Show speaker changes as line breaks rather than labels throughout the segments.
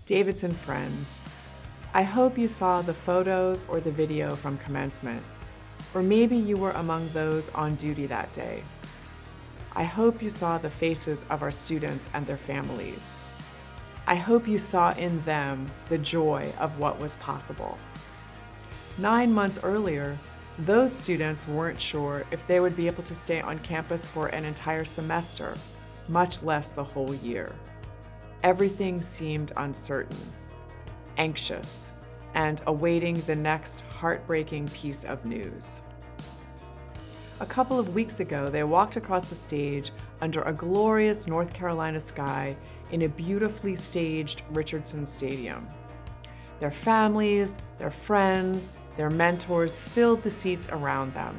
Davidson friends, I hope you saw the photos or the video from commencement, or maybe you were among those on duty that day. I hope you saw the faces of our students and their families. I hope you saw in them the joy of what was possible. 9 months earlier, those students weren't sure if they would be able to stay on campus for an entire semester, much less the whole year. Everything seemed uncertain, anxious, and awaiting the next heartbreaking piece of news. A couple of weeks ago, they walked across the stage under a glorious North Carolina sky in a beautifully staged Richardson Stadium. Their families, their friends, their mentors filled the seats around them.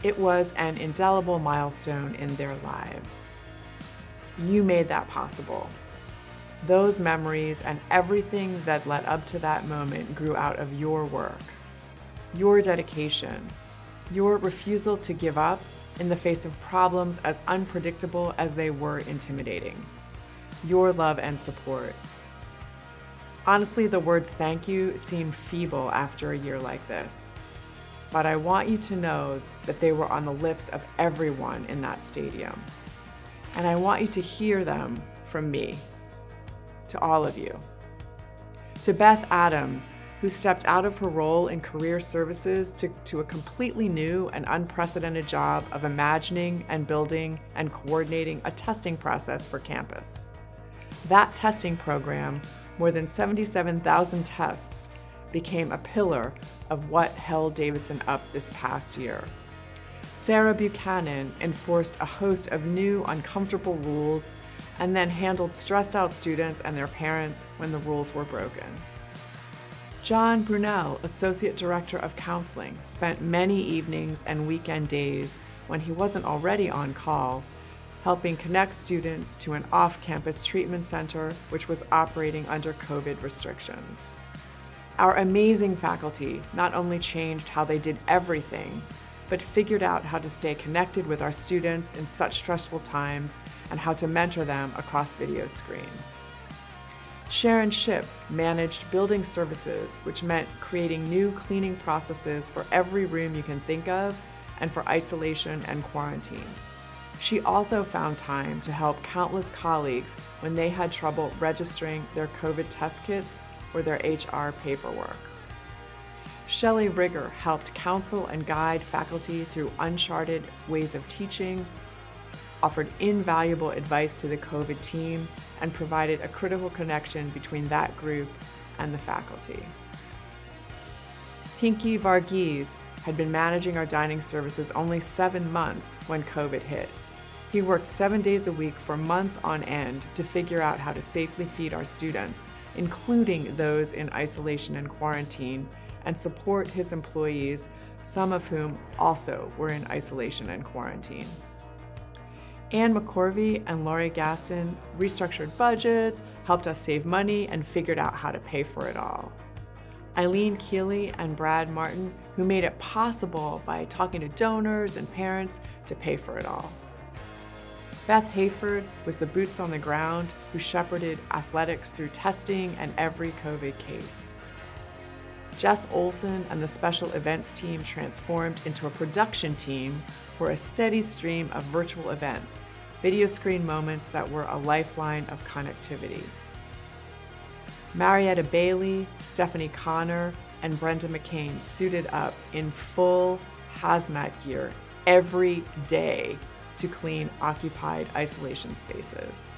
It was an indelible milestone in their lives. You made that possible. Those memories and everything that led up to that moment grew out of your work, your dedication, your refusal to give up in the face of problems as unpredictable as they were intimidating, your love and support. Honestly, the words thank you seem feeble after a year like this, but I want you to know that they were on the lips of everyone in that stadium. And I want you to hear them from me, to all of you. To Beth Adams, who stepped out of her role in career services to a completely new and unprecedented job of imagining and building and coordinating a testing process for campus. That testing program, more than 77,000 tests, became a pillar of what held Davidson up this past year. Sarah Buchanan enforced a host of new, uncomfortable rules and then handled stressed out students and their parents when the rules were broken. John Brunel, Associate Director of Counseling, spent many evenings and weekend days when he wasn't already on call, helping connect students to an off-campus treatment center which was operating under COVID restrictions. Our amazing faculty not only changed how they did everything, but figured out how to stay connected with our students in such stressful times and how to mentor them across video screens. Sharon Shipp managed building services, which meant creating new cleaning processes for every room you can think of and for isolation and quarantine. She also found time to help countless colleagues when they had trouble registering their COVID test kits or their HR paperwork. Shelley Rigger helped counsel and guide faculty through uncharted ways of teaching, offered invaluable advice to the COVID team, and provided a critical connection between that group and the faculty. Pinky Varghese had been managing our dining services only 7 months when COVID hit. He worked 7 days a week for months on end to figure out how to safely feed our students, including those in isolation and quarantine, and support his employees, some of whom also were in isolation and quarantine. Ann McCorvey and Laurie Gaston restructured budgets, helped us save money, and figured out how to pay for it all. Eileen Keeley and Brad Martin, who made it possible by talking to donors and parents to pay for it all. Beth Hayford was the boots on the ground who shepherded athletics through testing and every COVID case. Jess Olson and the special events team transformed into a production team for a steady stream of virtual events, video screen moments that were a lifeline of connectivity. Marietta Bailey, Stephanie Connor, and Brenda McCain suited up in full hazmat gear every day to clean occupied isolation spaces.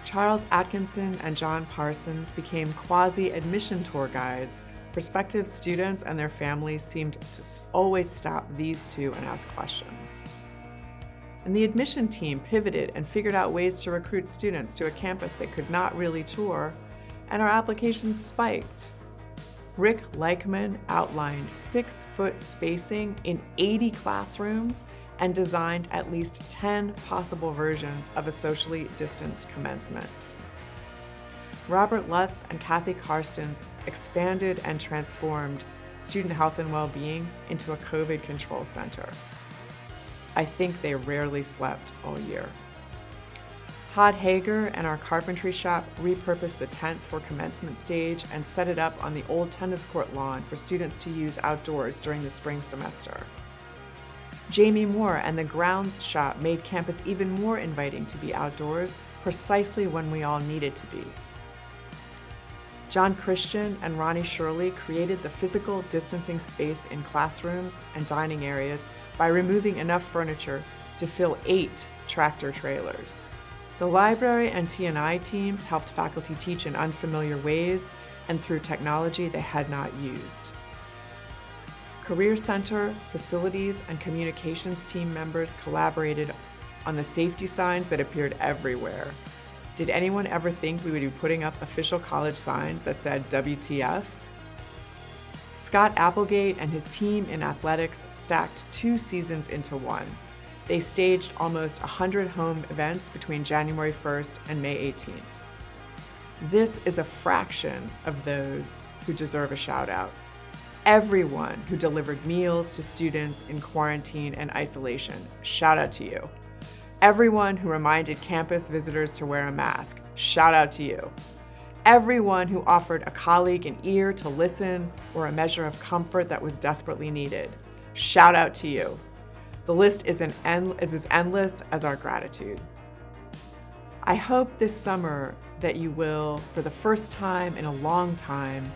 Charles Atkinson and John Parsons became quasi-admission tour guides. Prospective students and their families seemed to always stop these two and ask questions. And the admission team pivoted and figured out ways to recruit students to a campus they could not really tour, and our applications spiked. Rick Leichman outlined 6-foot spacing in 80 classrooms and designed at least 10 possible versions of a socially distanced commencement. Robert Lutz and Kathy Karstens expanded and transformed student health and well-being into a COVID control center. I think they rarely slept all year. Todd Hager and our carpentry shop repurposed the tents for commencement stage and set it up on the old tennis court lawn for students to use outdoors during the spring semester. Jamie Moore and the grounds shop made campus even more inviting to be outdoors, precisely when we all needed to be. John Christian and Ronnie Shirley created the physical distancing space in classrooms and dining areas by removing enough furniture to fill 8 tractor trailers. The library and T&I teams helped faculty teach in unfamiliar ways and through technology they had not used. Career Center, facilities, and communications team members collaborated on the safety signs that appeared everywhere. Did anyone ever think we would be putting up official college signs that said WTF? Scott Applegate and his team in athletics stacked 2 seasons into one. They staged almost 100 home events between January 1st and May 18th. This is a fraction of those who deserve a shout out. Everyone who delivered meals to students in quarantine and isolation, shout out to you. Everyone who reminded campus visitors to wear a mask, shout out to you. Everyone who offered a colleague an ear to listen or a measure of comfort that was desperately needed, shout out to you. The list is as endless as our gratitude. I hope this summer that you will, for the first time in a long time,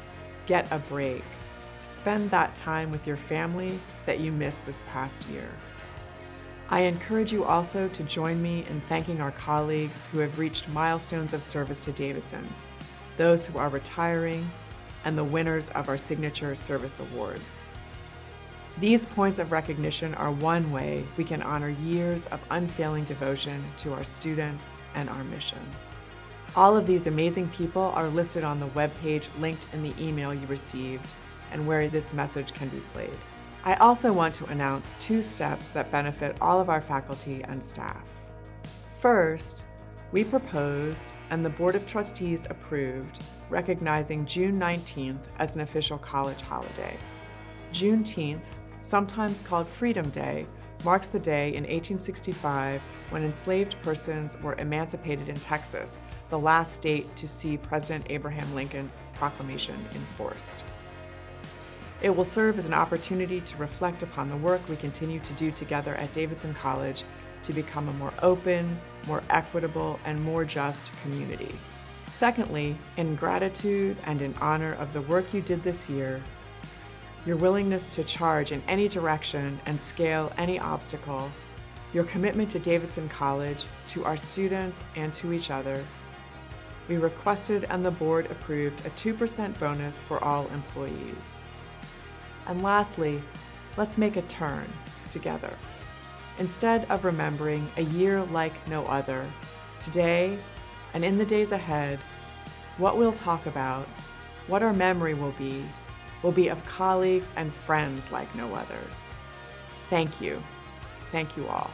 get a break. Spend that time with your family that you missed this past year. I encourage you also to join me in thanking our colleagues who have reached milestones of service to Davidson, those who are retiring, and the winners of our signature service awards. These points of recognition are one way we can honor years of unfailing devotion to our students and our mission. All of these amazing people are listed on the webpage linked in the email you received and where this message can be played. I also want to announce 2 steps that benefit all of our faculty and staff. First, we proposed and the Board of Trustees approved recognizing June 19th as an official college holiday. Juneteenth, sometimes called Freedom Day, marks the day in 1865 when enslaved persons were emancipated in Texas, the last state to see President Abraham Lincoln's proclamation enforced. It will serve as an opportunity to reflect upon the work we continue to do together at Davidson College to become a more open, more equitable, and more just community. Secondly, in gratitude and in honor of the work you did this year, your willingness to charge in any direction and scale any obstacle, your commitment to Davidson College, to our students, and to each other, we requested and the board approved a 2% bonus for all employees. And lastly, let's make a turn together. Instead of remembering a year like no other, today and in the days ahead, what we'll talk about, what our memory will be of colleagues and friends like no others. Thank you. Thank you all.